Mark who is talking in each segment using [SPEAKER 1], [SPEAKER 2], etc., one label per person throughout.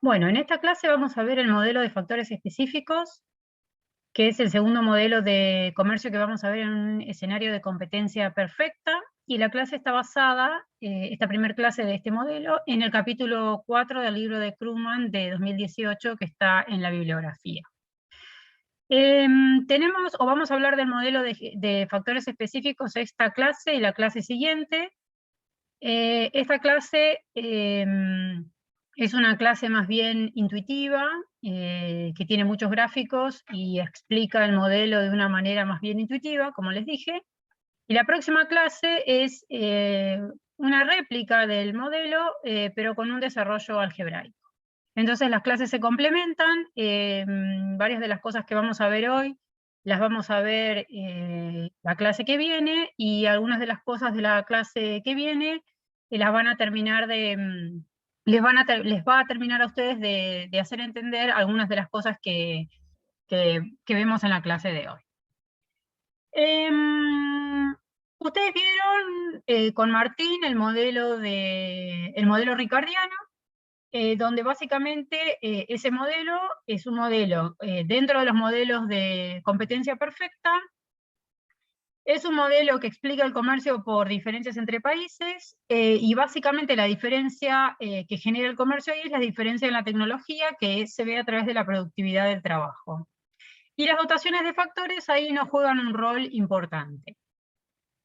[SPEAKER 1] Bueno, en esta clase vamos a ver el modelo de factores específicos, que es el segundo modelo de comercio que vamos a ver en un escenario de competencia perfecta, y la clase está basada, esta primera clase de este modelo, en el capítulo 4 del libro de Krugman de 2018, que está en la bibliografía. Vamos a hablar del modelo de factores específicos esta clase y la clase siguiente. Esta clase es una clase más bien intuitiva, que tiene muchos gráficos y explica el modelo de una manera más bien intuitiva, como les dije. Y la próxima clase es una réplica del modelo, pero con un desarrollo algebraico. Entonces las clases se complementan. Varias de las cosas que vamos a ver hoy las vamos a ver la clase que viene, y algunas de las cosas de la clase que viene las van a terminar les va a terminar a ustedes de hacer entender algunas de las cosas que vemos en la clase de hoy. Ustedes vieron con Martín el modelo ricardiano, donde básicamente ese modelo es un modelo dentro de los modelos de competencia perfecta. Es un modelo que explica el comercio por diferencias entre países, y básicamente la diferencia que genera el comercio ahí es la diferencia en la tecnología, que se ve a través de la productividad del trabajo. Y las dotaciones de factores ahí no juegan un rol importante.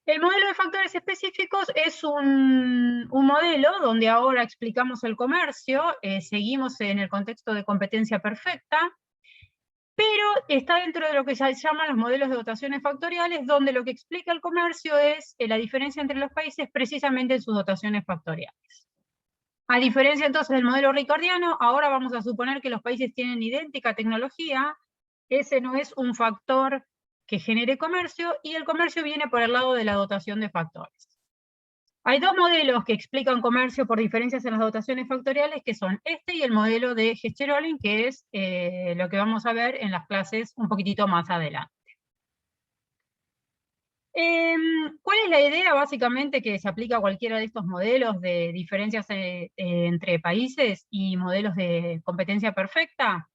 [SPEAKER 1] El modelo de factores específicos es un modelo donde ahora explicamos el comercio, seguimos en el contexto de competencia perfecta, pero está dentro de lo que se llaman los modelos de dotaciones factoriales, donde lo que explica el comercio es la diferencia entre los países precisamente en sus dotaciones factoriales. A diferencia entonces del modelo ricardiano, ahora vamos a suponer que los países tienen idéntica tecnología. Ese no es un factor que genere comercio, y el comercio viene por el lado de la dotación de factores. Hay dos modelos que explican comercio por diferencias en las dotaciones factoriales, que son este y el modelo de Hescherolin, que es lo que vamos a ver en las clases un poquitito más adelante. ¿Cuál es la idea? Básicamente que se aplica a cualquiera de estos modelos de diferencias entre países y modelos de competencia perfecta.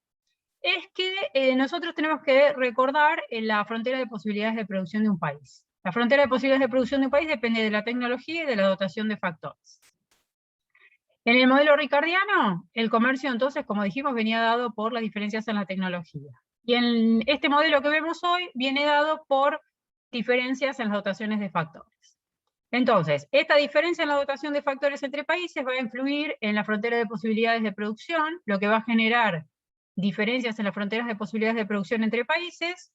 [SPEAKER 1] Es que nosotros tenemos que recordar la frontera de posibilidades de producción de un país. La frontera de posibilidades de producción de un país depende de la tecnología y de la dotación de factores. En el modelo ricardiano, el comercio entonces, como dijimos, venía dado por las diferencias en la tecnología. Y en este modelo que vemos hoy viene dado por diferencias en las dotaciones de factores. Entonces, esta diferencia en la dotación de factores entre países va a influir en la frontera de posibilidades de producción, lo que va a generar diferencias en las fronteras de posibilidades de producción entre países,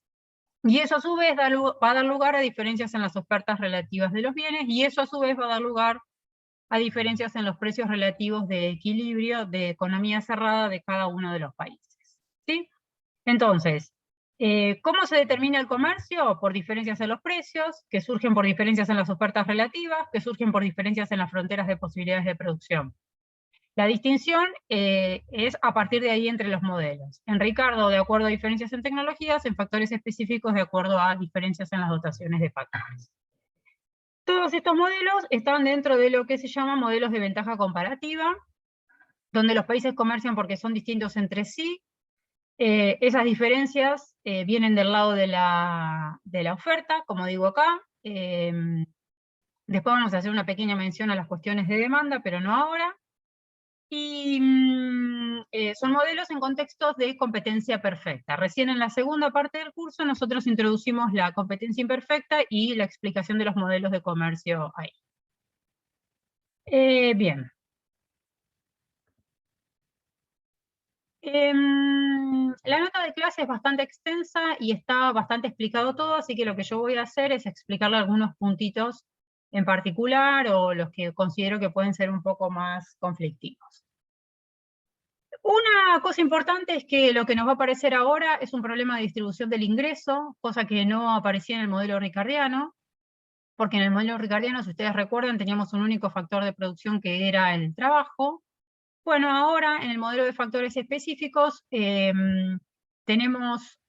[SPEAKER 1] y eso a su vez va a dar lugar a diferencias en las ofertas relativas de los bienes, y eso a su vez va a dar lugar a diferencias en los precios relativos de equilibrio de economía cerrada de cada uno de los países. ¿Sí? Entonces, ¿cómo se determina el comercio? Por diferencias en los precios, que surgen por diferencias en las ofertas relativas, que surgen por diferencias en las fronteras de posibilidades de producción. La distinción es a partir de ahí entre los modelos. En Ricardo, de acuerdo a diferencias en tecnologías; en factores específicos, de acuerdo a diferencias en las dotaciones de factores. Todos estos modelos están dentro de lo que se llama modelos de ventaja comparativa, donde los países comercian porque son distintos entre sí. Esas diferencias vienen del lado de la oferta, como digo acá. Después vamos a hacer una pequeña mención a las cuestiones de demanda, pero no ahora. Y son modelos en contextos de competencia perfecta. Recién en la segunda parte del curso nosotros introducimos la competencia imperfecta y la explicación de los modelos de comercio ahí. Bien. La nota de clase es bastante extensa y está bastante explicado todo, así que lo que yo voy a hacer es explicarle algunos puntitos en particular, o los que considero que pueden ser un poco más conflictivos. Una cosa importante es que lo que nos va a aparecer ahora es un problema de distribución del ingreso, cosa que no aparecía en el modelo ricardiano, porque en el modelo ricardiano, si ustedes recuerdan, teníamos un único factor de producción que era el trabajo. Bueno, ahora en el modelo de factores específicos tenemos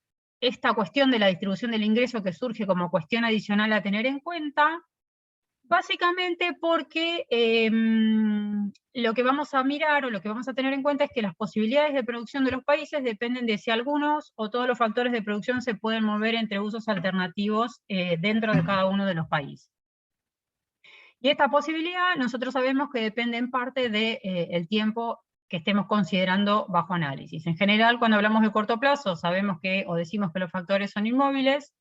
[SPEAKER 1] esta cuestión de la distribución del ingreso, que surge como cuestión adicional a tener en cuenta, básicamente porque lo que vamos a mirar o lo que vamos a tener en cuenta es que las posibilidades de producción de los países dependen de si algunos o todos los factores de producción se pueden mover entre usos alternativos dentro de cada uno de los países. Y esta posibilidad nosotros sabemos que depende en parte del tiempo que estemos considerando bajo análisis. En general, cuando hablamos de corto plazo, sabemos que, o decimos que los factores son inmóviles.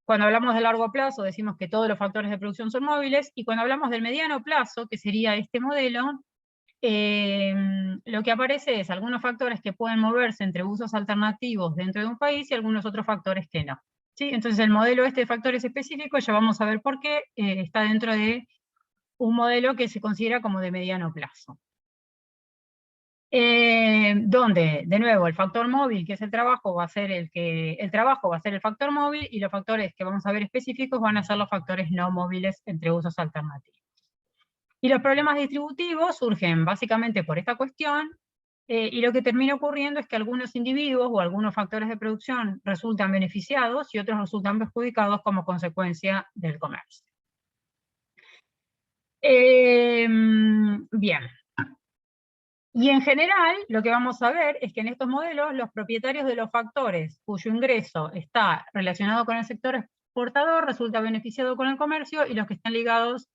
[SPEAKER 1] Cuando hablamos de largo plazo, decimos que todos los factores de producción son móviles. Y cuando hablamos del mediano plazo, que sería este modelo, lo que aparece es algunos factores que pueden moverse entre usos alternativos dentro de un país y algunos otros factores que no. ¿Sí? Entonces el modelo este de factores específicos, ya vamos a ver por qué, está dentro de un modelo que se considera como de mediano plazo. Donde, de nuevo, el factor móvil, que es el trabajo, va a ser el trabajo va a ser el factor móvil, y los factores que vamos a ver específicos van a ser los factores no móviles entre usos alternativos. Y los problemas distributivos surgen básicamente por esta cuestión, y lo que termina ocurriendo es que algunos individuos o algunos factores de producción resultan beneficiados y otros resultan perjudicados como consecuencia del comercio. Bien. Y en general, lo que vamos a ver es que en estos modelos, los propietarios de los factores cuyo ingreso está relacionado con el sector exportador resulta beneficiado con el comercio, y los que están ligados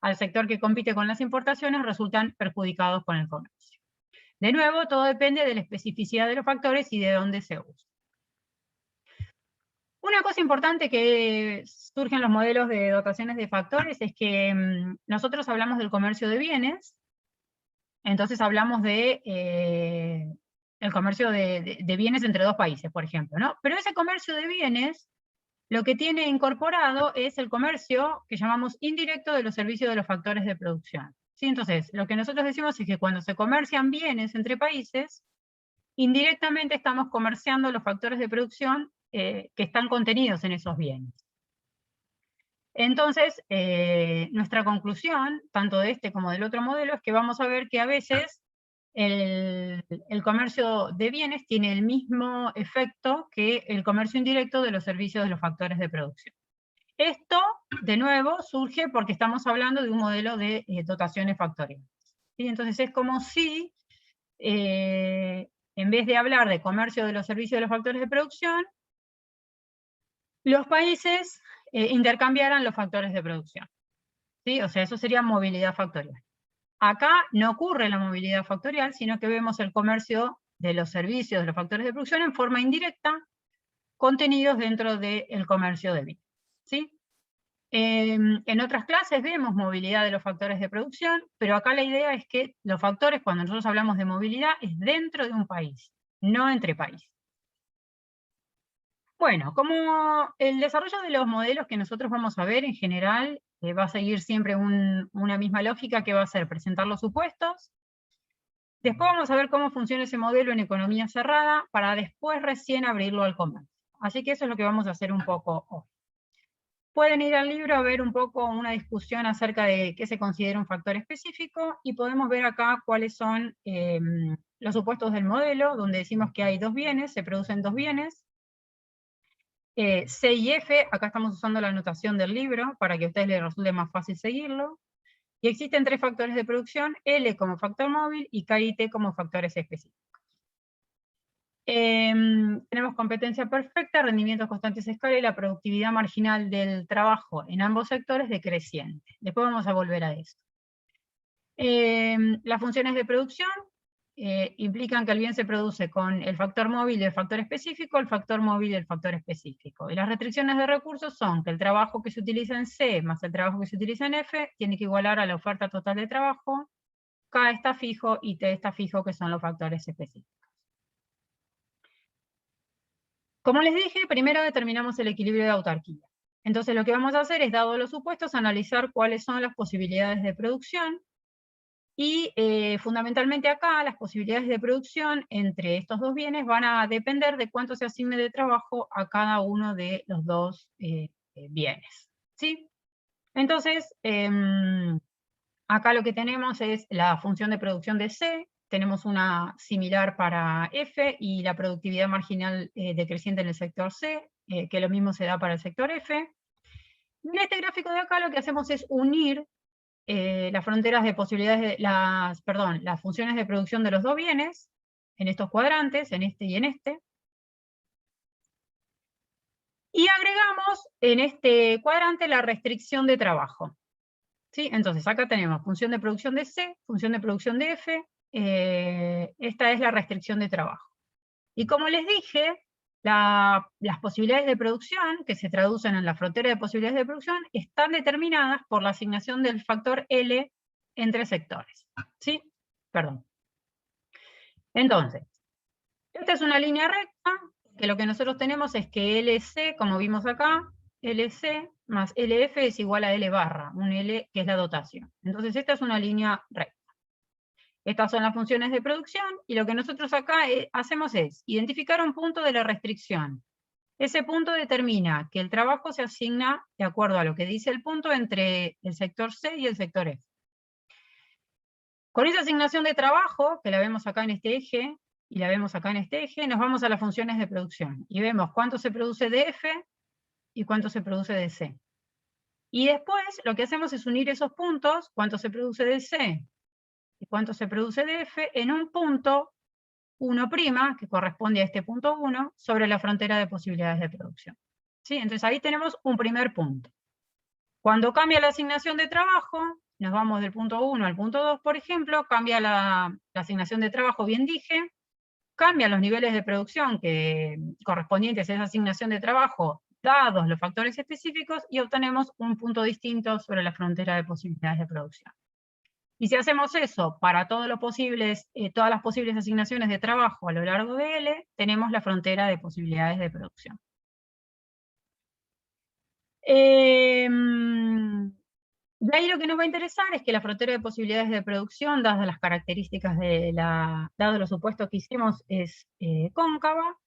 [SPEAKER 1] al sector que compite con las importaciones resultan perjudicados con el comercio. De nuevo, todo depende de la especificidad de los factores y de dónde se usa. Una cosa importante que surge en los modelos de dotaciones de factores es que nosotros hablamos del comercio de bienes. Entonces hablamos de el comercio de bienes entre dos países, por ejemplo, ¿no? Pero ese comercio de bienes, lo que tiene incorporado es el comercio que llamamos indirecto de los servicios de los factores de producción. ¿Sí? Entonces, lo que nosotros decimos es que cuando se comercian bienes entre países, indirectamente estamos comerciando los factores de producción que están contenidos en esos bienes. Entonces, nuestra conclusión, tanto de este como del otro modelo, es que vamos a ver que a veces el comercio de bienes tiene el mismo efecto que el comercio indirecto de los servicios de los factores de producción. Esto, de nuevo, surge porque estamos hablando de un modelo de dotaciones factoriales. ¿Sí? Entonces es como si, en vez de hablar de comercio de los servicios de los factores de producción, los países intercambiaran los factores de producción. ¿Sí? O sea, eso sería movilidad factorial. Acá no ocurre la movilidad factorial, sino que vemos el comercio de los servicios de los factores de producción en forma indirecta, contenidos dentro del comercio de bienes. ¿Sí? En otras clases vemos movilidad de los factores de producción, pero acá la idea es que los factores, cuando nosotros hablamos de movilidad, es dentro de un país, no entre países. Bueno, como el desarrollo de los modelos que nosotros vamos a ver en general va a seguir siempre una misma lógica, que va a ser presentar los supuestos. Después vamos a ver cómo funciona ese modelo en economía cerrada, para después recién abrirlo al comercio. Así que eso es lo que vamos a hacer un poco hoy. Pueden ir al libro a ver un poco una discusión acerca de qué se considera un factor específico, y podemos ver acá cuáles son los supuestos del modelo, donde decimos que hay dos bienes, se producen dos bienes. C y F, acá estamos usando la notación del libro para que a ustedes les resulte más fácil seguirlo. Y existen tres factores de producción, L como factor móvil y K y T como factores específicos. Tenemos competencia perfecta, rendimientos constantes a escala y la productividad marginal del trabajo en ambos sectores decreciente. Después vamos a volver a eso. Las funciones de producción implican que el bien se produce con el factor móvil y el factor específico, el factor móvil y el factor específico. Y las restricciones de recursos son que el trabajo que se utiliza en C más el trabajo que se utiliza en F tiene que igualar a la oferta total de trabajo, K está fijo y T está fijo, que son los factores específicos. Como les dije, primero determinamos el equilibrio de autarquía. Entonces lo que vamos a hacer es, dado los supuestos, analizar cuáles son las posibilidades de producción. Y fundamentalmente acá, las posibilidades de producción entre estos dos bienes van a depender de cuánto se asigne de trabajo a cada uno de los dos bienes. ¿Sí? Entonces, acá lo que tenemos es la función de producción de C, tenemos una similar para F, y la productividad marginal decreciente en el sector C, que lo mismo se da para el sector F. En este gráfico de acá lo que hacemos es unir las fronteras de posibilidades, las funciones de producción de los dos bienes, en estos cuadrantes, en este y en este. Y agregamos en este cuadrante la restricción de trabajo. ¿Sí? Entonces acá tenemos función de producción de C, función de producción de F, esta es la restricción de trabajo. Y como les dije, las posibilidades de producción, que se traducen en la frontera de posibilidades de producción, están determinadas por la asignación del factor L entre sectores. ¿Sí? Perdón. Entonces, esta es una línea recta, que lo que nosotros tenemos es que LC, como vimos acá, LC más LF es igual a L barra, un L que es la dotación. Entonces esta es una línea recta. Estas son las funciones de producción, y lo que nosotros acá hacemos es identificar un punto de la restricción. Ese punto determina que el trabajo se asigna de acuerdo a lo que dice el punto entre el sector C y el sector F. Con esa asignación de trabajo, que la vemos acá en este eje, y la vemos acá en este eje, nos vamos a las funciones de producción, y vemos cuánto se produce de F y cuánto se produce de C. Y después lo que hacemos es unir esos puntos, cuánto se produce de C y cuánto se produce de F, en un punto 1', que corresponde a este punto 1, sobre la frontera de posibilidades de producción. ¿Sí? Entonces ahí tenemos un primer punto. Cuando cambia la asignación de trabajo, nos vamos del punto 1 al punto 2, por ejemplo, cambia la asignación de trabajo, bien dije, cambian los niveles de producción correspondientes a esa asignación de trabajo, dados los factores específicos, y obtenemos un punto distinto sobre la frontera de posibilidades de producción. Y si hacemos eso para todas las posibles asignaciones de trabajo a lo largo de L, tenemos la frontera de posibilidades de producción. De ahí lo que nos va a interesar es que la frontera de posibilidades de producción, dadas las características dados los supuestos que hicimos, es cóncava,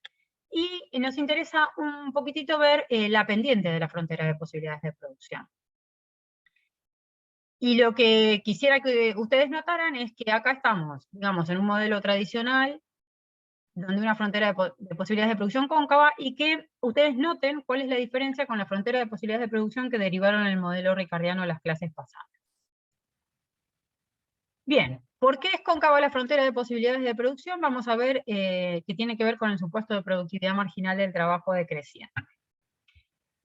[SPEAKER 1] y nos interesa un poquitito ver la pendiente de la frontera de posibilidades de producción. Y lo que quisiera que ustedes notaran es que acá estamos, digamos, en un modelo tradicional, donde una frontera de posibilidades de producción cóncava, y que ustedes noten cuál es la diferencia con la frontera de posibilidades de producción que derivaron en el modelo ricardiano de las clases pasadas. Bien, ¿por qué es cóncava la frontera de posibilidades de producción? Vamos a ver que tiene que ver con el supuesto de productividad marginal del trabajo decreciente.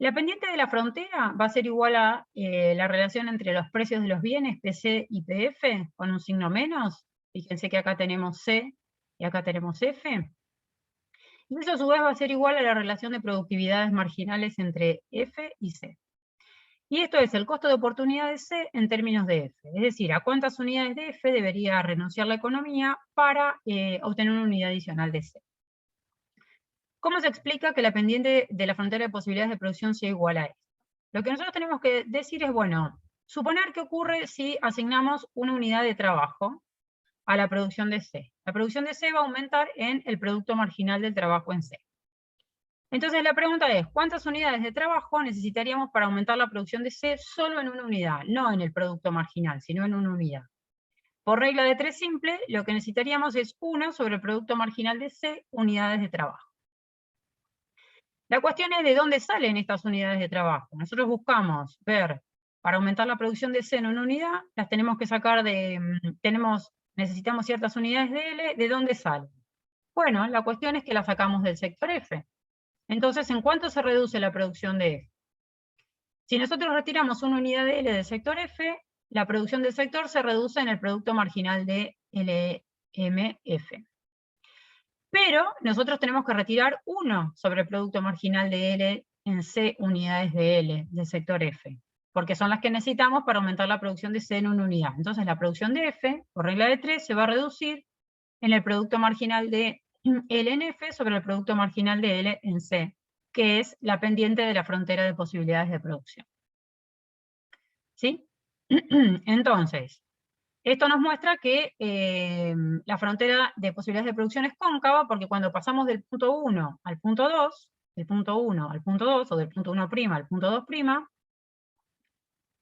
[SPEAKER 1] La pendiente de la frontera va a ser igual a la relación entre los precios de los bienes, PC y PF, con un signo menos. Fíjense que acá tenemos C y acá tenemos F. Y eso a su vez va a ser igual a la relación de productividades marginales entre F y C. Y esto es el costo de oportunidad de C en términos de F. Es decir, a cuántas unidades de F debería renunciar la economía para obtener una unidad adicional de C. ¿Cómo se explica que la pendiente de la frontera de posibilidades de producción sea igual a esto? Lo que nosotros tenemos que decir es, bueno, suponer que ocurre si asignamos una unidad de trabajo a la producción de C. La producción de C va a aumentar en el producto marginal del trabajo en C. Entonces la pregunta es, ¿cuántas unidades de trabajo necesitaríamos para aumentar la producción de C solo en una unidad? No en el producto marginal, sino en una unidad. Por regla de 3 simple, lo que necesitaríamos es 1 sobre el producto marginal de C, unidades de trabajo. La cuestión es de dónde salen estas unidades de trabajo. Nosotros buscamos ver, para aumentar la producción de C en una unidad, las tenemos que sacar necesitamos ciertas unidades de L, ¿de dónde salen? Bueno, la cuestión es que las sacamos del sector F. Entonces, ¿en cuánto se reduce la producción de F? Si nosotros retiramos una unidad de L del sector F, la producción del sector se reduce en el producto marginal de LMF. Pero nosotros tenemos que retirar 1 sobre el producto marginal de L en C unidades de L del sector F, porque son las que necesitamos para aumentar la producción de C en una unidad. Entonces la producción de F, por regla de 3, se va a reducir en el producto marginal de L en F sobre el producto marginal de L en C, que es la pendiente de la frontera de posibilidades de producción. ¿Sí? Entonces, esto nos muestra que la frontera de posibilidades de producción es cóncava, porque cuando pasamos del punto 1 al punto 2, del punto 1 al punto 2, o del punto 1' al punto 2',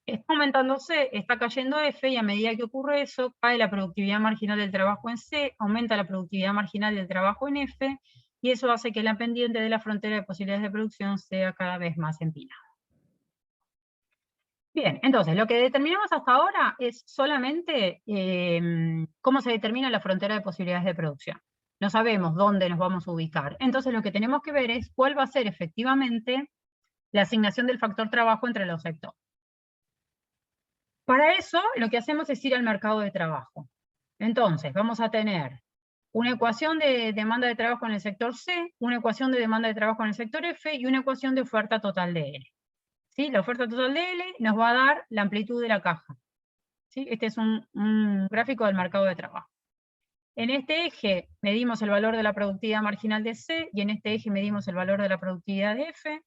[SPEAKER 1] está aumentando C, está cayendo F, y a medida que ocurre eso, cae la productividad marginal del trabajo en C, aumenta la productividad marginal del trabajo en F, y eso hace que la pendiente de la frontera de posibilidades de producción sea cada vez más empinada. Bien, entonces, lo que determinamos hasta ahora es solamente cómo se determina la frontera de posibilidades de producción. No sabemos dónde nos vamos a ubicar. Entonces, lo que tenemos que ver es cuál va a ser efectivamente la asignación del factor trabajo entre los sectores. Para eso, lo que hacemos es ir al mercado de trabajo. Entonces, vamos a tener una ecuación de demanda de trabajo en el sector C, una ecuación de demanda de trabajo en el sector F y una ecuación de oferta total de L. ¿Sí? La oferta total de L nos va a dar la amplitud de la caja. ¿Sí? Este es un gráfico del mercado de trabajo. En este eje medimos el valor de la productividad marginal de C y en este eje medimos el valor de la productividad de F.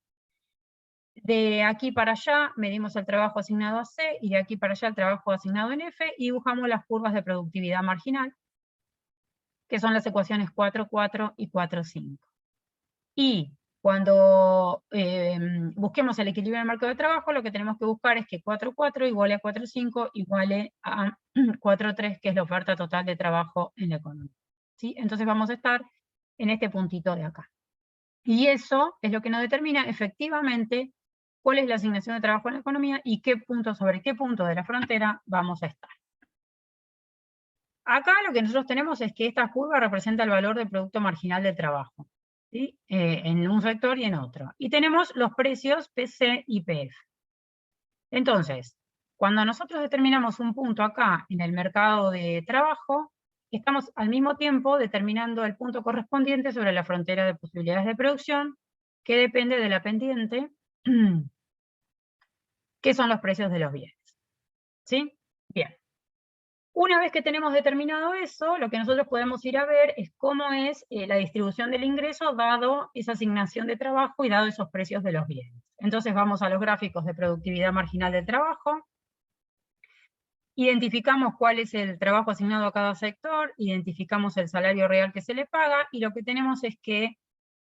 [SPEAKER 1] De aquí para allá medimos el trabajo asignado a C y de aquí para allá el trabajo asignado en F y dibujamos las curvas de productividad marginal, que son las ecuaciones 4,4 y 4,5. Y cuando busquemos el equilibrio en el mercado de trabajo, lo que tenemos que buscar es que 4,4 iguale a 4,5 iguale a 4,3, que es la oferta total de trabajo en la economía. ¿Sí? Entonces vamos a estar en este puntito de acá. Y eso es lo que nos determina efectivamente cuál es la asignación de trabajo en la economía y sobre qué punto de la frontera vamos a estar. Acá lo que nosotros tenemos es que esta curva representa el valor del producto marginal del trabajo, ¿sí? En un sector y en otro. Y tenemos los precios PC y PF. Entonces, cuando nosotros determinamos un punto acá en el mercado de trabajo, estamos al mismo tiempo determinando el punto correspondiente sobre la frontera de posibilidades de producción, que depende de la pendiente, que son los precios de los bienes. ¿Sí? Bien. Una vez que tenemos determinado eso, lo que nosotros podemos ir a ver es cómo es la distribución del ingreso dado esa asignación de trabajo y dado esos precios de los bienes. Entonces vamos a los gráficos de productividad marginal del trabajo, identificamos cuál es el trabajo asignado a cada sector, identificamos el salario real que se le paga, y lo que tenemos es que,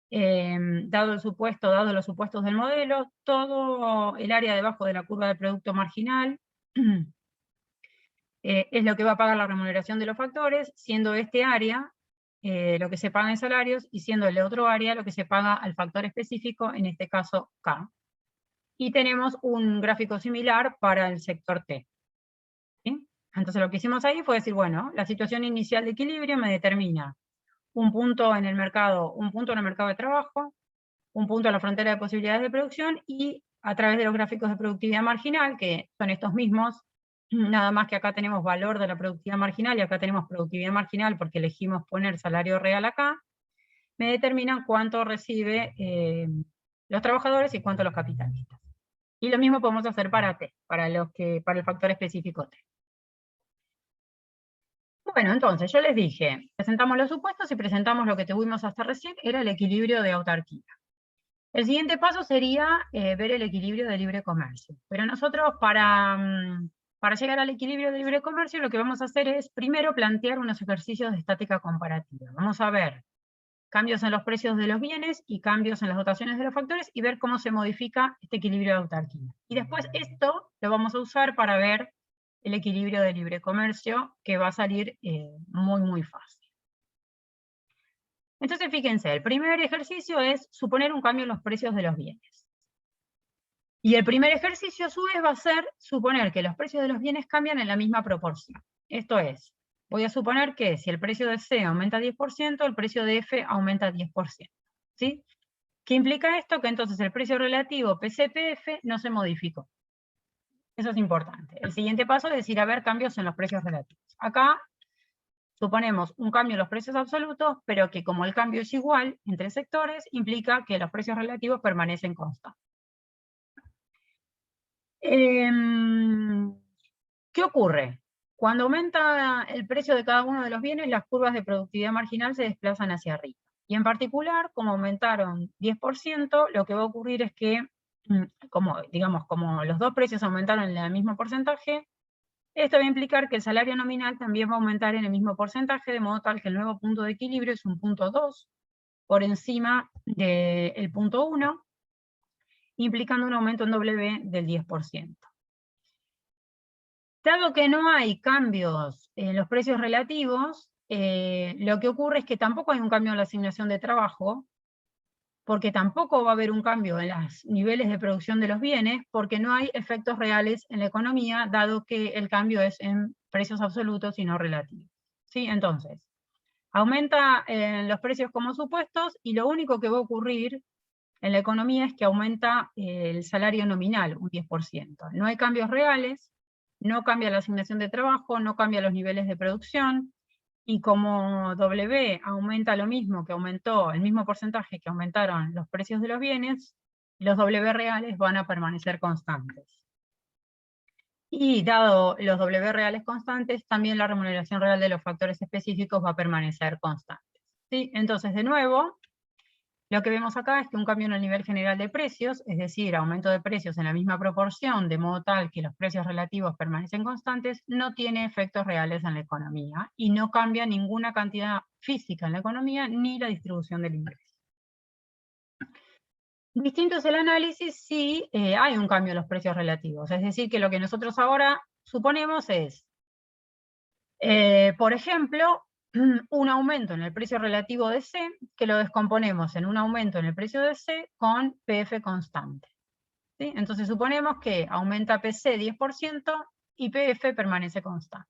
[SPEAKER 1] dado los supuestos del modelo, todo el área debajo de la curva de producto marginal es lo que va a pagar la remuneración de los factores, siendo este área lo que se paga en salarios, y siendo el otro área lo que se paga al factor específico, en este caso K. Y tenemos un gráfico similar para el sector T. ¿Sí? Entonces lo que hicimos ahí fue decir, bueno, la situación inicial de equilibrio me determina un punto en el mercado de trabajo, un punto en la frontera de posibilidades de producción, y a través de los gráficos de productividad marginal, que son estos mismos, nada más que acá tenemos valor de la productividad marginal y acá tenemos productividad marginal porque elegimos poner salario real acá, me determinan cuánto recibe los trabajadores y cuánto los capitalistas. Y lo mismo podemos hacer para T, para el factor específico T. Bueno, entonces yo les dije, presentamos los supuestos y presentamos lo que tuvimos hasta recién, era el equilibrio de autarquía. El siguiente paso sería ver el equilibrio de libre comercio. Pero nosotros para llegar al equilibrio de libre comercio lo que vamos a hacer es primero plantear unos ejercicios de estática comparativa. Vamos a ver cambios en los precios de los bienes y cambios en las dotaciones de los factores y ver cómo se modifica este equilibrio de autarquía. Y después esto lo vamos a usar para ver el equilibrio de libre comercio, que va a salir muy, muy fácil. Entonces, fíjense, el primer ejercicio es suponer un cambio en los precios de los bienes. Y el primer ejercicio, a su vez, va a ser suponer que los precios de los bienes cambian en la misma proporción. Esto es, voy a suponer que si el precio de C aumenta 10%, el precio de F aumenta 10%. ¿Sí? ¿Qué implica esto? Que entonces el precio relativo PCPF no se modificó. Eso es importante. El siguiente paso es decir, a ver, cambios en los precios relativos. Acá suponemos un cambio en los precios absolutos, pero que como el cambio es igual entre sectores, implica que los precios relativos permanecen constantes. ¿Qué ocurre? Cuando aumenta el precio de cada uno de los bienes, las curvas de productividad marginal se desplazan hacia arriba. Y en particular, como aumentaron 10%, lo que va a ocurrir es que, como los dos precios aumentaron en el mismo porcentaje, esto va a implicar que el salario nominal también va a aumentar en el mismo porcentaje, de modo tal que el nuevo punto de equilibrio es un punto 2, por encima del punto 1, implicando un aumento en W del 10%. Dado que no hay cambios en los precios relativos, lo que ocurre es que tampoco hay un cambio en la asignación de trabajo, porque tampoco va a haber un cambio en los niveles de producción de los bienes, porque no hay efectos reales en la economía, dado que el cambio es en precios absolutos y no relativos. ¿Sí? Entonces, aumenta los precios como supuestos, y lo único que va a ocurrir en la economía es que aumenta el salario nominal un 10%. No hay cambios reales, no cambia la asignación de trabajo, no cambia los niveles de producción, y como W aumenta lo mismo que aumentó, el mismo porcentaje que aumentaron los precios de los bienes, los W reales van a permanecer constantes. Y dado los W reales constantes, también la remuneración real de los factores específicos va a permanecer constante. ¿Sí? Entonces, de nuevo, lo que vemos acá es que un cambio en el nivel general de precios, es decir, aumento de precios en la misma proporción, de modo tal que los precios relativos permanecen constantes, no tiene efectos reales en la economía y no cambia ninguna cantidad física en la economía ni la distribución del ingreso. Distinto es el análisis si hay un cambio en los precios relativos, es decir, que lo que nosotros ahora suponemos es, por ejemplo, un aumento en el precio relativo de C, que lo descomponemos en un aumento en el precio de C con PF constante. ¿Sí? Entonces suponemos que aumenta PC 10% y PF permanece constante.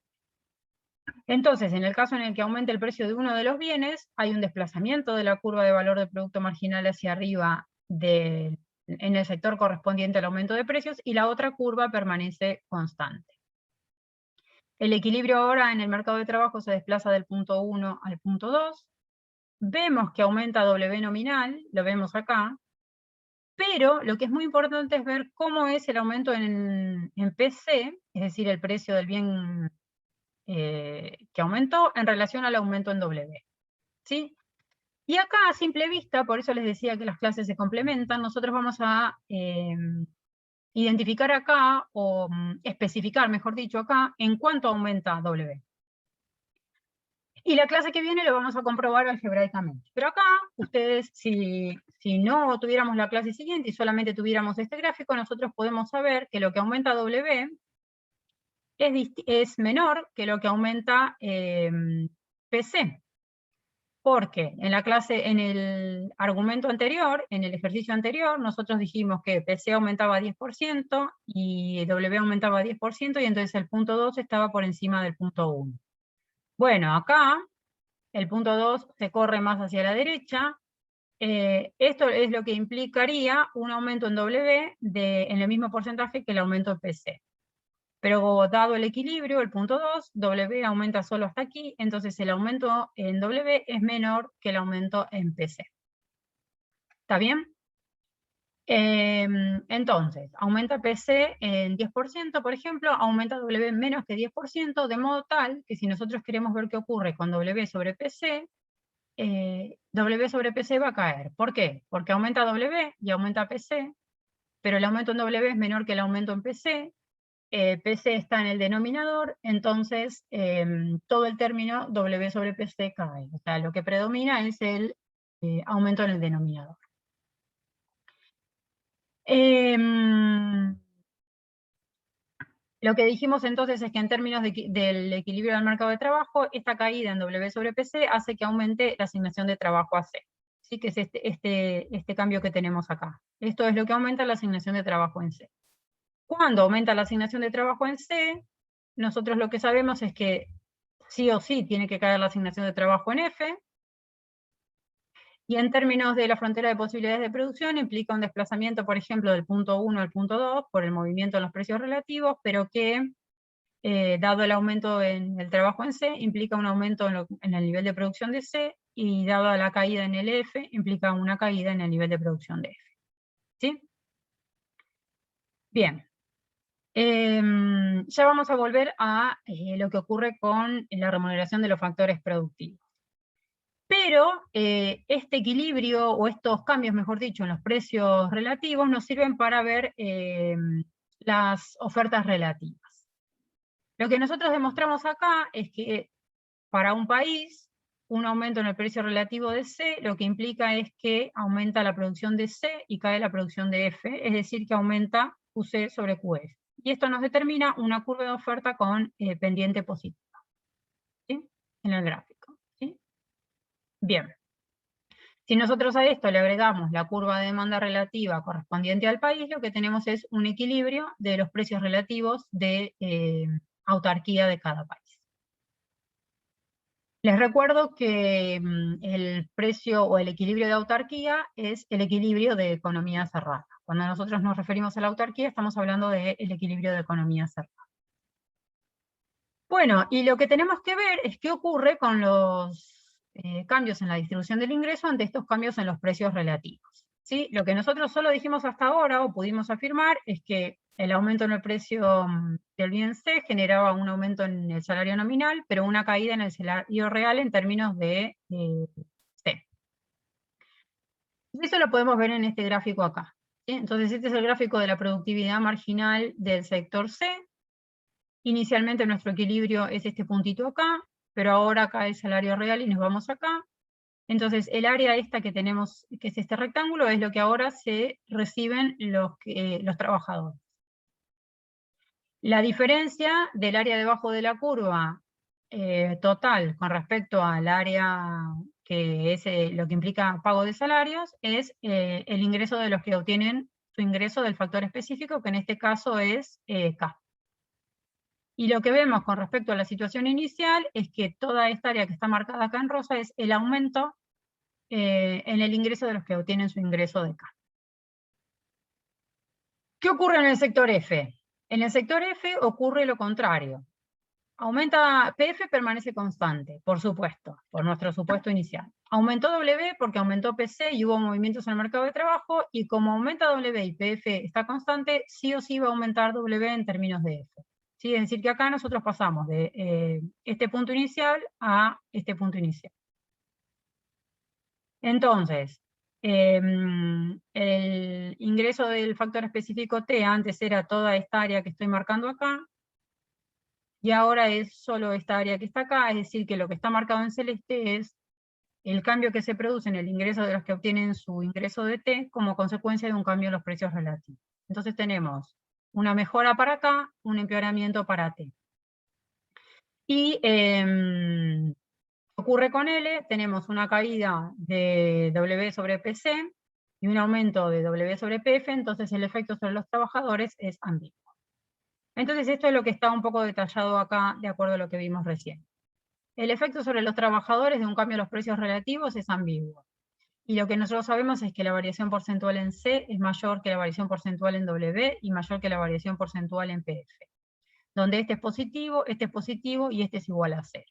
[SPEAKER 1] Entonces, en el caso en el que aumente el precio de uno de los bienes, hay un desplazamiento de la curva de valor del producto marginal hacia arriba en el sector correspondiente al aumento de precios, y la otra curva permanece constante. El equilibrio ahora en el mercado de trabajo se desplaza del punto 1 al punto 2. Vemos que aumenta W nominal, lo vemos acá, pero lo que es muy importante es ver cómo es el aumento en PC, es decir, el precio del bien que aumentó en relación al aumento en W. ¿Sí? Y acá, a simple vista, por eso les decía que las clases se complementan, nosotros vamos a identificar acá, o especificar, mejor dicho, acá, en cuánto aumenta W. Y la clase que viene lo vamos a comprobar algebraicamente. Pero acá, ustedes, si no tuviéramos la clase siguiente y solamente tuviéramos este gráfico, nosotros podemos saber que lo que aumenta W es menor que lo que aumenta PC. Porque en la clase, en el argumento anterior, en el ejercicio anterior, nosotros dijimos que PC aumentaba 10% y W aumentaba 10%, y entonces el punto 2 estaba por encima del punto 1. Bueno, acá el punto 2 se corre más hacia la derecha. Esto es lo que implicaría un aumento en W en el mismo porcentaje que el aumento en PC. Pero dado el equilibrio, el punto 2, W aumenta solo hasta aquí, entonces el aumento en W es menor que el aumento en PC. ¿Está bien? Entonces, aumenta PC en 10%, por ejemplo, aumenta W en menos que 10%, de modo tal que si nosotros queremos ver qué ocurre con W sobre PC, W sobre PC va a caer. ¿Por qué? Porque aumenta W y aumenta PC, pero el aumento en W es menor que el aumento en PC, PC está en el denominador, entonces todo el término W sobre PC cae. O sea, lo que predomina es el aumento en el denominador. Lo que dijimos entonces es que en términos del equilibrio del mercado de trabajo, esta caída en W sobre PC hace que aumente la asignación de trabajo a C. ¿Sí? Que es este cambio que tenemos acá. Esto es lo que aumenta la asignación de trabajo en C. Cuando aumenta la asignación de trabajo en C, nosotros lo que sabemos es que sí o sí tiene que caer la asignación de trabajo en F, y en términos de la frontera de posibilidades de producción implica un desplazamiento, por ejemplo, del punto 1 al punto 2 por el movimiento en los precios relativos, pero que, dado el aumento en el trabajo en C, implica un aumento en el nivel de producción de C, y dado la caída en el F, implica una caída en el nivel de producción de F. ¿Sí? Bien. Ya vamos a volver a lo que ocurre con la remuneración de los factores productivos. Pero este equilibrio, o estos cambios, mejor dicho, en los precios relativos, nos sirven para ver las ofertas relativas. Lo que nosotros demostramos acá es que para un país, un aumento en el precio relativo de C, lo que implica es que aumenta la producción de C y cae la producción de F, es decir, que aumenta QC sobre QF. Y esto nos determina una curva de oferta con pendiente positiva, ¿sí? En el gráfico. ¿Sí? Bien. Si nosotros a esto le agregamos la curva de demanda relativa correspondiente al país, lo que tenemos es un equilibrio de los precios relativos de autarquía de cada país. Les recuerdo que el precio o el equilibrio de autarquía es el equilibrio de economía cerrada. Cuando nosotros nos referimos a la autarquía, estamos hablando del equilibrio de economía cerrada. Bueno, y lo que tenemos que ver es qué ocurre con los cambios en la distribución del ingreso ante estos cambios en los precios relativos. ¿Sí? Lo que nosotros solo dijimos hasta ahora, o pudimos afirmar, es que el aumento en el precio del bien C generaba un aumento en el salario nominal, pero una caída en el salario real en términos de C. Eso lo podemos ver en este gráfico acá. ¿Sí? Entonces este es el gráfico de la productividad marginal del sector C. Inicialmente nuestro equilibrio es este puntito acá, pero ahora acá el salario real y nos vamos acá. Entonces el área esta que tenemos, que es este rectángulo, es lo que ahora se reciben los trabajadores. La diferencia del área debajo de la curva total con respecto al área que es lo que implica pago de salarios es el ingreso de los que obtienen su ingreso del factor específico, que en este caso es K. Y lo que vemos con respecto a la situación inicial es que toda esta área que está marcada acá en rosa es el aumento en el ingreso de los que obtienen su ingreso de K. ¿Qué ocurre en el sector F? En el sector F ocurre lo contrario. Aumenta, PF permanece constante, por supuesto, por nuestro supuesto inicial. Aumentó W porque aumentó PC y hubo movimientos en el mercado de trabajo, y como aumenta W y PF está constante, sí o sí va a aumentar W en términos de F. ¿Sí? Es decir, que acá nosotros pasamos de este punto inicial a este punto inicial. Entonces, el ingreso del factor específico T antes era toda esta área que estoy marcando acá, y ahora es solo esta área que está acá, es decir, que lo que está marcado en celeste es el cambio que se produce en el ingreso de los que obtienen su ingreso de T como consecuencia de un cambio en los precios relativos. Entonces tenemos una mejora para acá, un empeoramiento para T. Y ocurre con L, tenemos una caída de W sobre PC y un aumento de W sobre PF, entonces el efecto sobre los trabajadores es ambiguo. Entonces esto es lo que está un poco detallado acá, de acuerdo a lo que vimos recién. El efecto sobre los trabajadores de un cambio en los precios relativos es ambiguo. Y lo que nosotros sabemos es que la variación porcentual en C es mayor que la variación porcentual en W y mayor que la variación porcentual en PF. Donde este es positivo y este es igual a 0.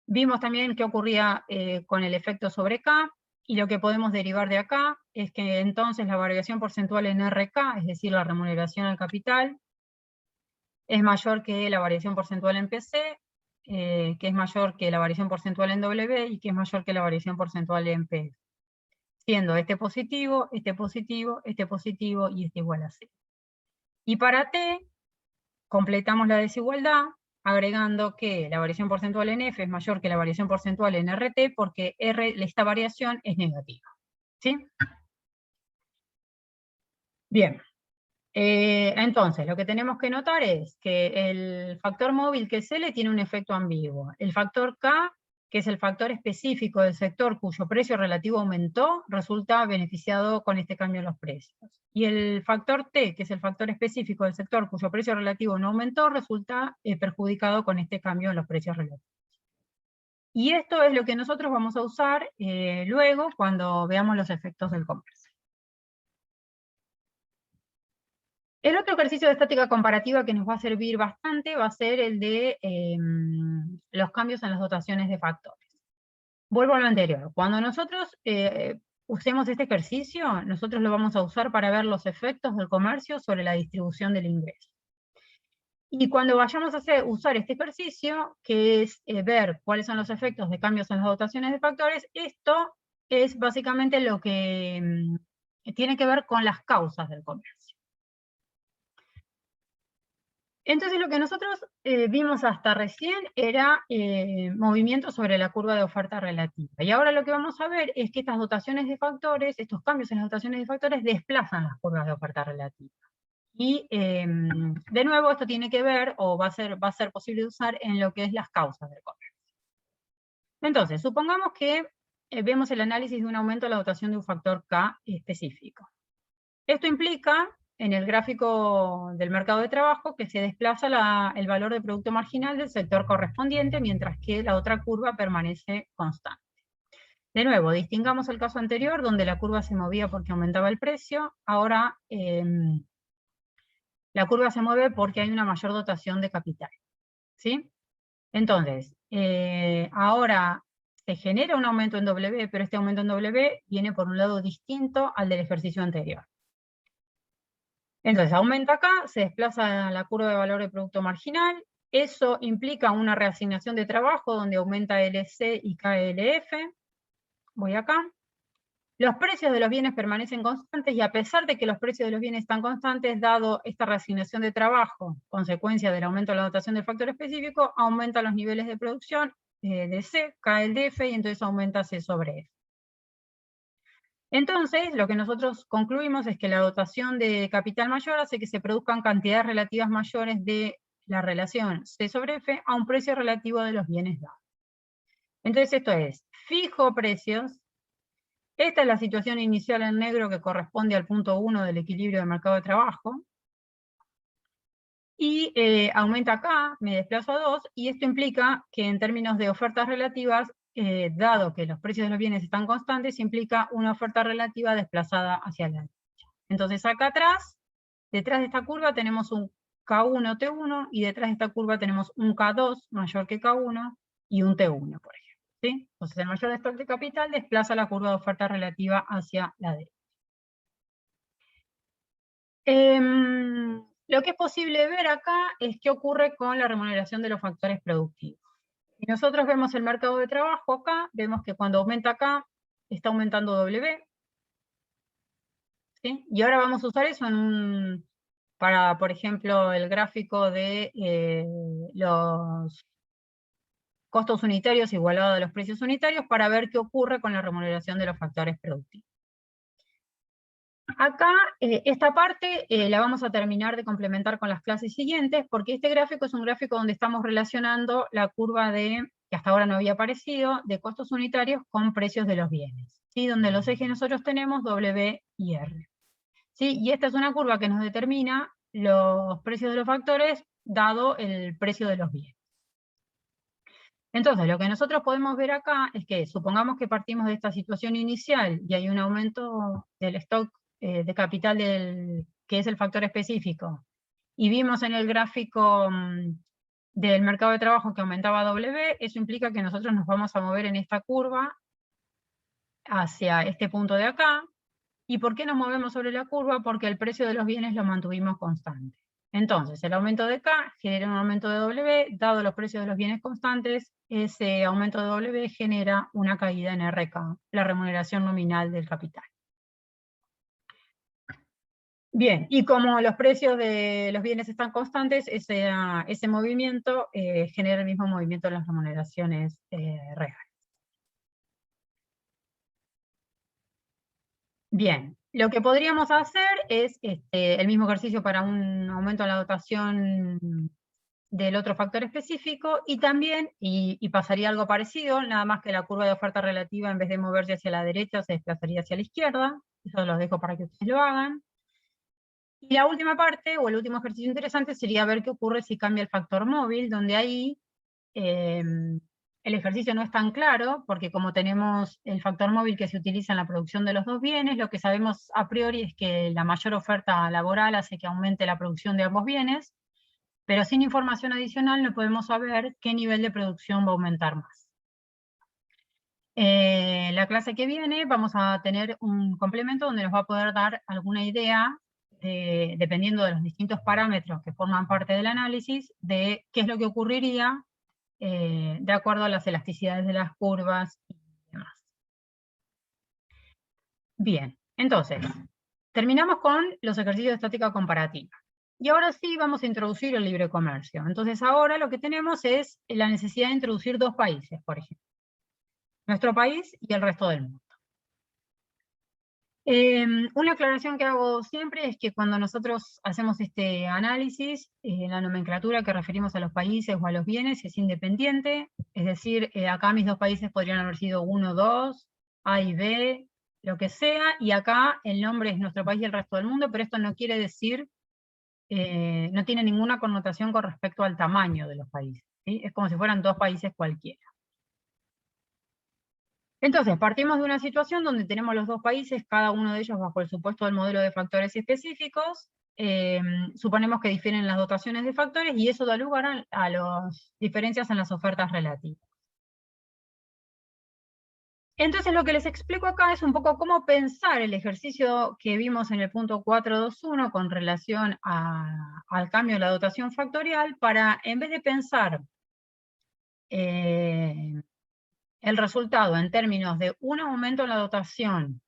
[SPEAKER 1] Vimos también qué ocurría con el efecto sobre K, y lo que podemos derivar de acá es que entonces la variación porcentual en RK, es decir, la remuneración al capital, es mayor que la variación porcentual en PC, que es mayor que la variación porcentual en W y que es mayor que la variación porcentual en PF. Siendo este positivo, este positivo, este positivo y este igual a 0. Y para T, completamos la desigualdad agregando que la variación porcentual en F es mayor que la variación porcentual en RT porque esta variación es negativa. ¿Sí? Bien. Entonces, lo que tenemos que notar es que el factor móvil que es L tiene un efecto ambiguo. El factor K, que es el factor específico del sector cuyo precio relativo aumentó, resulta beneficiado con este cambio en los precios. Y el factor T, que es el factor específico del sector cuyo precio relativo no aumentó, resulta perjudicado con este cambio en los precios relativos. Y esto es lo que nosotros vamos a usar luego cuando veamos los efectos del comercio. El otro ejercicio de estática comparativa que nos va a servir bastante va a ser el de los cambios en las dotaciones de factores. Vuelvo a lo anterior. Cuando nosotros usemos este ejercicio, nosotros lo vamos a usar para ver los efectos del comercio sobre la distribución del ingreso. Y cuando vayamos a usar este ejercicio, que es ver cuáles son los efectos de cambios en las dotaciones de factores, esto es básicamente lo que tiene que ver con las causas del comercio. Entonces lo que nosotros vimos hasta recién era movimiento sobre la curva de oferta relativa. Y ahora lo que vamos a ver es que estas dotaciones de factores, estos cambios en las dotaciones de factores desplazan las curvas de oferta relativa. Y de nuevo esto tiene que ver, o va a ser posible usar en lo que es las causas del comercio. Entonces, supongamos que vemos el análisis de un aumento de la dotación de un factor K específico. Esto implica, en el gráfico del mercado de trabajo, que se desplaza el valor de producto marginal del sector correspondiente, mientras que la otra curva permanece constante. De nuevo, distingamos el caso anterior, donde la curva se movía porque aumentaba el precio. Ahora la curva se mueve porque hay una mayor dotación de capital, ¿sí? Entonces, ahora se genera un aumento en W, pero este aumento en W viene por un lado distinto al del ejercicio anterior. Entonces, aumenta acá, se desplaza la curva de valor de producto marginal. Eso implica una reasignación de trabajo donde aumenta LC y KLF. Voy acá. Los precios de los bienes permanecen constantes, y a pesar de que los precios de los bienes están constantes, dado esta reasignación de trabajo, consecuencia del aumento de la dotación del factor específico, aumentan los niveles de producción de C, cae el DF, y entonces aumenta C sobre F. Entonces, lo que nosotros concluimos es que la dotación de capital mayor hace que se produzcan cantidades relativas mayores de la relación C sobre F a un precio relativo de los bienes dados. Entonces esto es, fijo precios. Esta es la situación inicial en negro que corresponde al punto 1 del equilibrio del mercado de trabajo. Y aumenta acá, me desplazo a 2, y esto implica que en términos de ofertas relativas, dado que los precios de los bienes están constantes, implica una oferta relativa desplazada hacia la derecha. Entonces acá atrás, detrás de esta curva tenemos un K1, T1, y detrás de esta curva tenemos un K2 mayor que K1 y un T1, por ejemplo. ¿Sí? Entonces el mayor stock de capital desplaza la curva de oferta relativa hacia la derecha. Lo que es posible ver acá es qué ocurre con la remuneración de los factores productivos. Si nosotros vemos el mercado de trabajo acá, vemos que cuando aumenta acá, está aumentando W. ¿Sí? Y ahora vamos a usar eso para, por ejemplo, el gráfico de los costos unitarios igualados a los precios unitarios, para ver qué ocurre con la remuneración de los factores productivos. Acá, esta parte la vamos a terminar de complementar con las clases siguientes, porque este gráfico es un gráfico donde estamos relacionando la curva que hasta ahora no había aparecido, de costos unitarios con precios de los bienes, ¿sí? Donde los ejes nosotros tenemos W y R. ¿Sí? Y esta es una curva que nos determina los precios de los factores dado el precio de los bienes. Entonces, lo que nosotros podemos ver acá es que, supongamos que partimos de esta situación inicial y hay un aumento del stock de capital que es el factor específico, y vimos en el gráfico del mercado de trabajo que aumentaba W, eso implica que nosotros nos vamos a mover en esta curva hacia este punto de acá. ¿Y por qué nos movemos sobre la curva? Porque el precio de los bienes lo mantuvimos constante. Entonces, el aumento de K genera un aumento de W, dado los precios de los bienes constantes, ese aumento de W genera una caída en RK, la remuneración nominal del capital. Bien, y como los precios de los bienes están constantes, ese movimiento genera el mismo movimiento de las remuneraciones reales. Bien, lo que podríamos hacer es el mismo ejercicio para un aumento de la dotación del otro factor específico, y también, y pasaría algo parecido, nada más que la curva de oferta relativa, en vez de moverse hacia la derecha, se desplazaría hacia la izquierda. Eso los dejo para que ustedes lo hagan. Y la última parte, o el último ejercicio interesante, sería ver qué ocurre si cambia el factor móvil, donde ahí el ejercicio no es tan claro, porque como tenemos el factor móvil que se utiliza en la producción de los dos bienes, lo que sabemos a priori es que la mayor oferta laboral hace que aumente la producción de ambos bienes, pero sin información adicional no podemos saber qué nivel de producción va a aumentar más. La clase que viene vamos a tener un complemento donde nos va a poder dar alguna idea, dependiendo de los distintos parámetros que forman parte del análisis, de qué es lo que ocurriría de acuerdo a las elasticidades de las curvas y demás. Bien, entonces, terminamos con los ejercicios de estática comparativa. Y ahora sí vamos a introducir el libre comercio. Entonces ahora lo que tenemos es la necesidad de introducir dos países, por ejemplo. Nuestro país y el resto del mundo. Una aclaración que hago siempre es que cuando nosotros hacemos este análisis, la nomenclatura que referimos a los países o a los bienes es independiente, es decir, acá mis dos países podrían haber sido 1, 2, A y B, lo que sea, y acá el nombre es nuestro país y el resto del mundo, pero esto no quiere decir, no tiene ninguna connotación con respecto al tamaño de los países, ¿sí? Es como si fueran dos países cualquiera. Entonces, partimos de una situación donde tenemos los dos países, cada uno de ellos bajo el supuesto del modelo de factores específicos. Suponemos que difieren las dotaciones de factores y eso da lugar a las diferencias en las ofertas relativas. Entonces lo que les explico acá es un poco cómo pensar el ejercicio que vimos en el punto 4.2.1 con relación al cambio de la dotación factorial, para, en vez de pensar el resultado en términos de un aumento en la dotación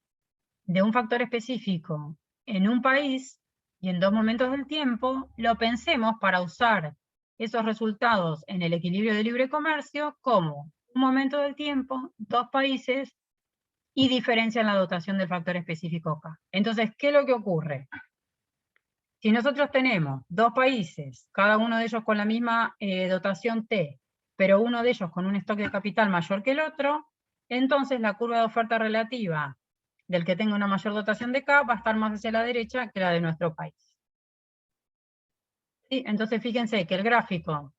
[SPEAKER 1] de un factor específico en un país y en dos momentos del tiempo, lo pensemos para usar esos resultados en el equilibrio de libre comercio como un momento del tiempo, dos países y diferencia en la dotación del factor específico acá. Entonces, ¿qué es lo que ocurre? Si nosotros tenemos dos países, cada uno de ellos con la misma dotación T, pero uno de ellos con un stock de capital mayor que el otro, entonces la curva de oferta relativa del que tenga una mayor dotación de K va a estar más hacia la derecha que la de nuestro país. ¿Sí? Entonces fíjense que el gráfico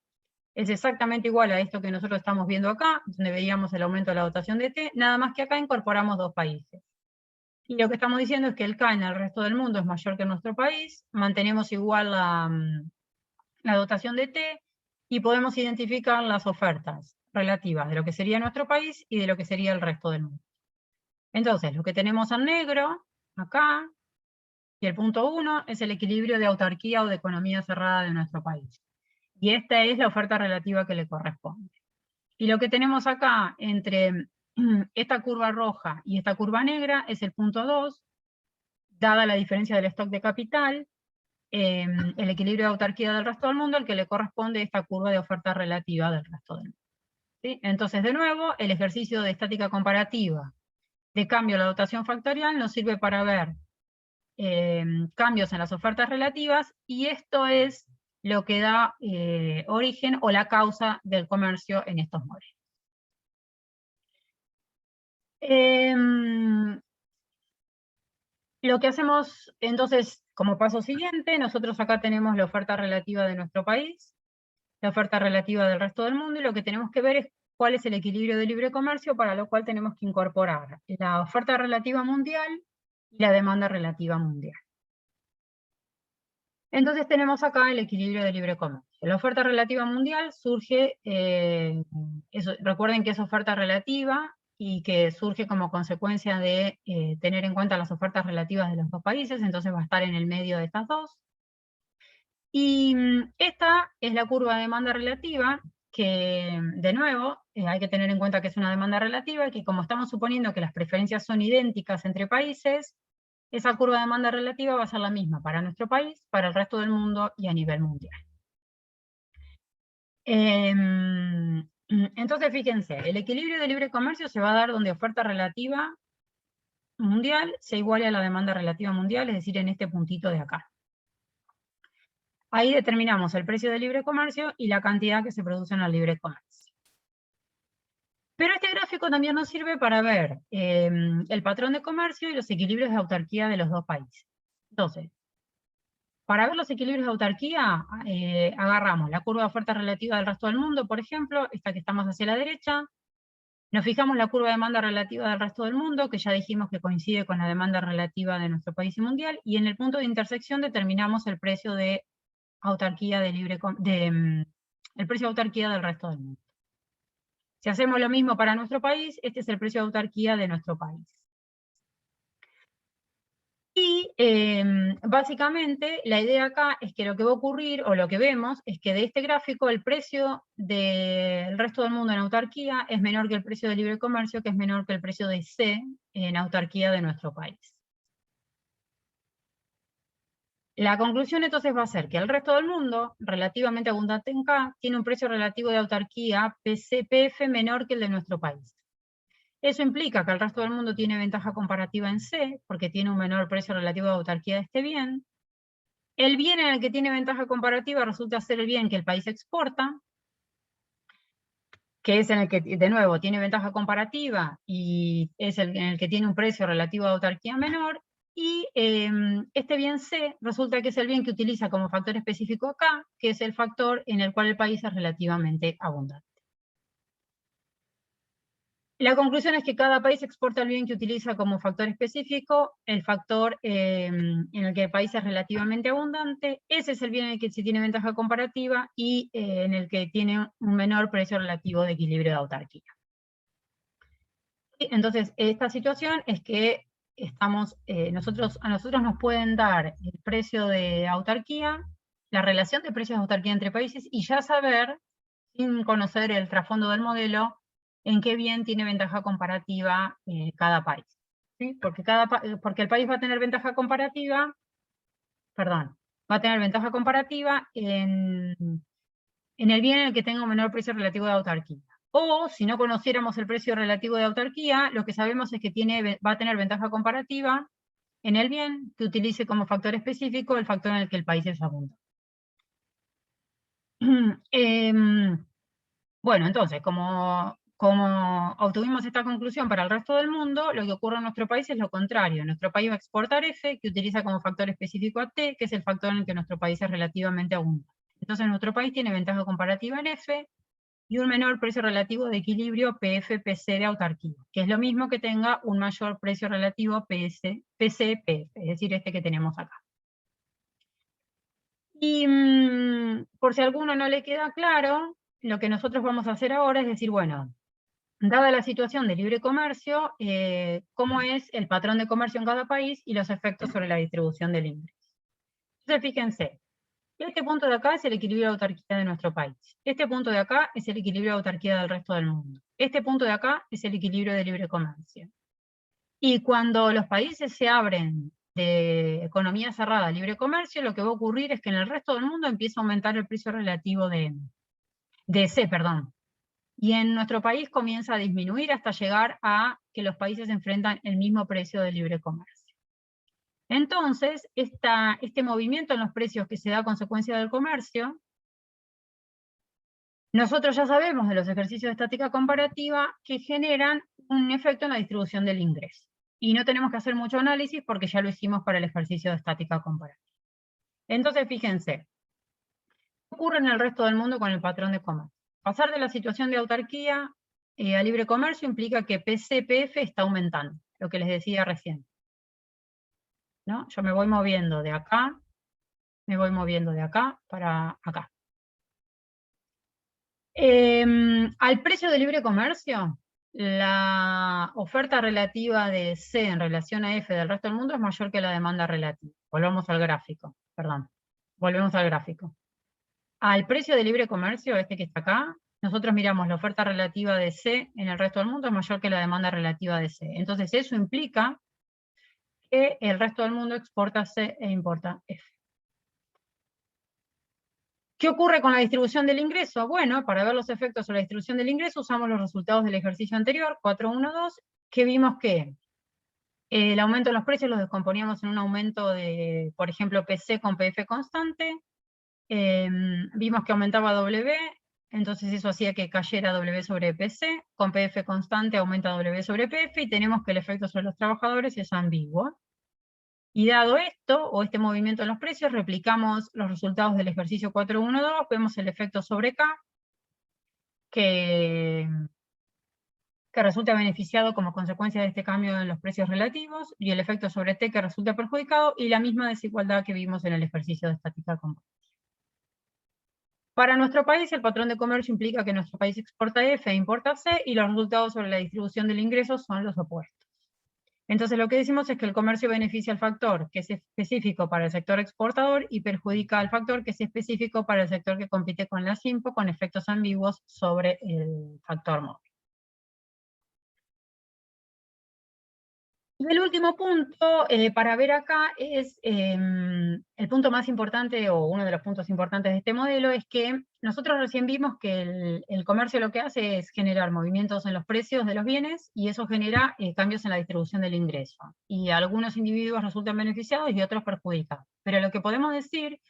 [SPEAKER 1] es exactamente igual a esto que nosotros estamos viendo acá, donde veíamos el aumento de la dotación de T, nada más que acá incorporamos dos países. Y lo que estamos diciendo es que el K en el resto del mundo es mayor que en nuestro país, mantenemos igual la dotación de T, y podemos identificar las ofertas relativas de lo que sería nuestro país y de lo que sería el resto del mundo. Entonces, lo que tenemos en negro, acá, y el punto 1 es el equilibrio de autarquía o de economía cerrada de nuestro país. Y esta es la oferta relativa que le corresponde. Y lo que tenemos acá entre esta curva roja y esta curva negra es el punto 2, dada la diferencia del stock de capital, el equilibrio de autarquía del resto del mundo, al que le corresponde esta curva de oferta relativa del resto del mundo. ¿Sí? Entonces, de nuevo, el ejercicio de estática comparativa de cambio de la dotación factorial nos sirve para ver cambios en las ofertas relativas, y esto es lo que da origen o la causa del comercio en estos modelos. Lo que hacemos entonces como paso siguiente, nosotros acá tenemos la oferta relativa de nuestro país, la oferta relativa del resto del mundo, y lo que tenemos que ver es cuál es el equilibrio de libre comercio, para lo cual tenemos que incorporar la oferta relativa mundial y la demanda relativa mundial. Entonces tenemos acá el equilibrio de libre comercio. La oferta relativa mundial surge, recuerden que es oferta relativa y que surge como consecuencia de tener en cuenta las ofertas relativas de los dos países, entonces va a estar en el medio de estas dos. Y esta es la curva de demanda relativa, que de nuevo hay que tener en cuenta que es una demanda relativa, y que como estamos suponiendo que las preferencias son idénticas entre países, esa curva de demanda relativa va a ser la misma para nuestro país, para el resto del mundo y a nivel mundial. Entonces, fíjense, el equilibrio de libre comercio se va a dar donde oferta relativa mundial se iguale a la demanda relativa mundial, es decir, en este puntito de acá. Ahí determinamos el precio de libre comercio y la cantidad que se produce en el libre comercio. Pero este gráfico también nos sirve para ver el patrón de comercio y los equilibrios de autarquía de los dos países. Entonces, para ver los equilibrios de autarquía, agarramos la curva de oferta relativa del resto del mundo, por ejemplo, esta que está más hacia la derecha, nos fijamos la curva de demanda relativa del resto del mundo, que ya dijimos que coincide con la demanda relativa de nuestro país y mundial, y en el punto de intersección determinamos el precio de autarquía de el precio de autarquía del resto del mundo. Si hacemos lo mismo para nuestro país, este es el precio de autarquía de nuestro país. Y básicamente la idea acá es que lo que va a ocurrir, o lo que vemos, es que de este gráfico el precio del resto del mundo en autarquía es menor que el precio de libre comercio, que es menor que el precio de C en autarquía de nuestro país. La conclusión entonces va a ser que el resto del mundo, relativamente abundante en K, tiene un precio relativo de autarquía PCPF menor que el de nuestro país. Eso implica que el resto del mundo tiene ventaja comparativa en C, porque tiene un menor precio relativo de autarquía de este bien. El bien en el que tiene ventaja comparativa resulta ser el bien que el país exporta, que es en el que, de nuevo, tiene ventaja comparativa y es en el que tiene un precio relativo de autarquía menor, y este bien C resulta que es el bien que utiliza como factor específico acá, que es el factor en el cual el país es relativamente abundante. La conclusión es que cada país exporta el bien que utiliza como factor específico, el factor en el que el país es relativamente abundante, ese es el bien en el que se tiene ventaja comparativa y en el que tiene un menor precio relativo de equilibrio de autarquía. Entonces, esta situación es que a nosotros nos pueden dar el precio de autarquía, la relación de precios de autarquía entre países, y ya saber, sin conocer el trasfondo del modelo, en qué bien tiene ventaja comparativa cada país. ¿Sí? Porque el país va a tener ventaja comparativa, en el bien en el que tenga un menor precio relativo de autarquía. O, si no conociéramos el precio relativo de autarquía, lo que sabemos es que va a tener ventaja comparativa en el bien que utilice como factor específico el factor en el que el país es abundante. Bueno, entonces, como obtuvimos esta conclusión para el resto del mundo, lo que ocurre en nuestro país es lo contrario. Nuestro país va a exportar F, que utiliza como factor específico a T, que es el factor en el que nuestro país es relativamente abundante. Entonces, nuestro país tiene ventaja comparativa en F y un menor precio relativo de equilibrio PF-PC de autarquía, que es lo mismo que tenga un mayor precio relativo PC-PF, es decir, este que tenemos acá. Y por si a alguno no le queda claro, lo que nosotros vamos a hacer ahora es decir, bueno, dada la situación de libre comercio, cómo es el patrón de comercio en cada país y los efectos sobre la distribución del ingreso. Entonces, fíjense, este punto de acá es el equilibrio de autarquía de nuestro país. Este punto de acá es el equilibrio de autarquía del resto del mundo. Este punto de acá es el equilibrio de libre comercio. Y cuando los países se abren de economía cerrada a libre comercio, lo que va a ocurrir es que en el resto del mundo empieza a aumentar el precio relativo de C, y en nuestro país comienza a disminuir hasta llegar a que los países enfrentan el mismo precio de libre comercio. Entonces, este movimiento en los precios que se da a consecuencia del comercio, nosotros ya sabemos de los ejercicios de estática comparativa que generan un efecto en la distribución del ingreso. Y no tenemos que hacer mucho análisis porque ya lo hicimos para el ejercicio de estática comparativa. Entonces, fíjense, ¿qué ocurre en el resto del mundo con el patrón de comercio? Pasar de la situación de autarquía a libre comercio implica que PCPF está aumentando, lo que les decía recién. ¿No? Yo me voy moviendo de acá, para acá. Al precio de libre comercio, la oferta relativa de C en relación a F del resto del mundo es mayor que la demanda relativa. Volvemos al gráfico, perdón. Volvemos al gráfico. Al precio de libre comercio, este que está acá, nosotros miramos la oferta relativa de C en el resto del mundo es mayor que la demanda relativa de C. Entonces eso implica que el resto del mundo exporta C e importa F. ¿Qué ocurre con la distribución del ingreso? Bueno, para ver los efectos sobre la distribución del ingreso usamos los resultados del ejercicio anterior, 4.1.2, que vimos que el aumento de los precios los descomponíamos en un aumento de, por ejemplo, PC con PF constante. Vimos que aumentaba W, entonces eso hacía que cayera W sobre PC, con PF constante aumenta W sobre PF, y tenemos que el efecto sobre los trabajadores es ambiguo. Y dado esto, o este movimiento en los precios, replicamos los resultados del ejercicio 4.1.2, vemos el efecto sobre K, que resulta beneficiado como consecuencia de este cambio en los precios relativos, y el efecto sobre T que resulta perjudicado, y la misma desigualdad que vimos en el ejercicio de estática comparativa. Para nuestro país, el patrón de comercio implica que nuestro país exporta F e importa C, y los resultados sobre la distribución del ingreso son los opuestos. Entonces lo que decimos es que el comercio beneficia al factor que es específico para el sector exportador y perjudica al factor que es específico para el sector que compite con la SIMPO, con efectos ambiguos sobre el factor móvil. Y el último punto para ver acá es el punto más importante, o uno de los puntos importantes de este modelo, es que nosotros recién vimos que el comercio lo que hace es generar movimientos en los precios de los bienes, y eso genera cambios en la distribución del ingreso. Y algunos individuos resultan beneficiados y otros perjudicados. Pero lo que podemos decir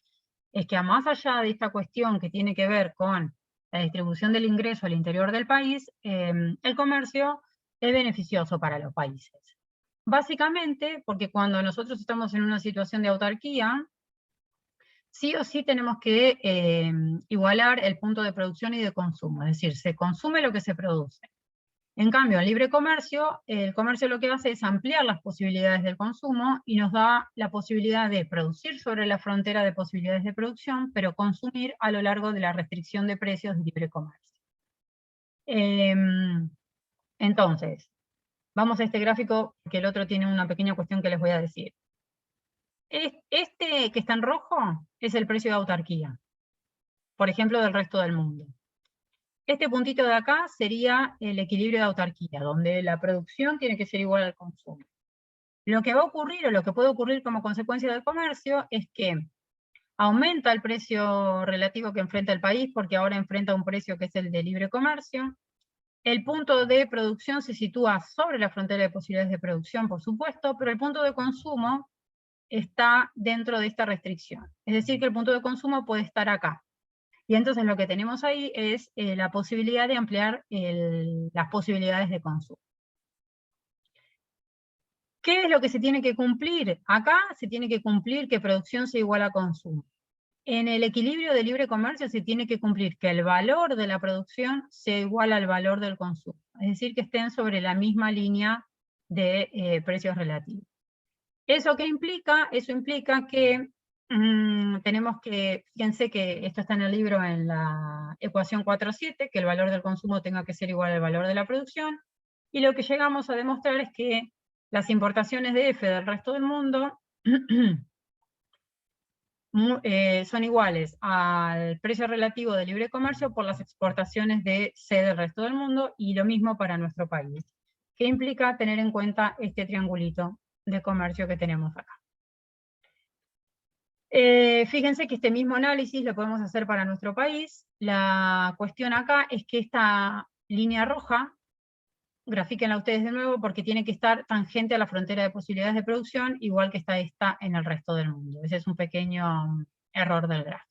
[SPEAKER 1] es que más allá de esta cuestión que tiene que ver con la distribución del ingreso al interior del país, el comercio es beneficioso para los países. Básicamente, porque cuando nosotros estamos en una situación de autarquía, sí o sí tenemos que igualar el punto de producción y de consumo, es decir, se consume lo que se produce. En cambio, en libre comercio, el comercio lo que hace es ampliar las posibilidades del consumo y nos da la posibilidad de producir sobre la frontera de posibilidades de producción, pero consumir a lo largo de la restricción de precios de libre comercio. Entonces, vamos a este gráfico, que el otro tiene una pequeña cuestión que les voy a decir. Este que está en rojo es el precio de autarquía, por ejemplo, del resto del mundo. Este puntito de acá sería el equilibrio de autarquía, donde la producción tiene que ser igual al consumo. Lo que va a ocurrir, o lo que puede ocurrir como consecuencia del comercio, es que aumenta el precio relativo que enfrenta el país, porque ahora enfrenta un precio que es el de libre comercio. El punto de producción se sitúa sobre la frontera de posibilidades de producción, por supuesto, pero el punto de consumo está dentro de esta restricción. Es decir, que el punto de consumo puede estar acá. Y entonces lo que tenemos ahí es la posibilidad de ampliar las posibilidades de consumo. ¿Qué es lo que se tiene que cumplir? Acá se tiene que cumplir que producción sea igual a consumo. En el equilibrio de libre comercio se tiene que cumplir que el valor de la producción sea igual al valor del consumo. Es decir, que estén sobre la misma línea de precios relativos. ¿Eso qué implica? Eso implica que tenemos que, fíjense que esto está en el libro en la ecuación 4.7, que el valor del consumo tenga que ser igual al valor de la producción, y lo que llegamos a demostrar es que las importaciones de F del resto del mundo son iguales al precio relativo de libre comercio por las exportaciones de C del resto del mundo, y lo mismo para nuestro país, que implica tener en cuenta este triangulito de comercio que tenemos acá. Fíjense que este mismo análisis lo podemos hacer para nuestro país. La cuestión acá es que esta línea roja, grafíquenla ustedes de nuevo, porque tiene que estar tangente a la frontera de posibilidades de producción, igual que está esta en el resto del mundo. Ese es un pequeño error del gráfico.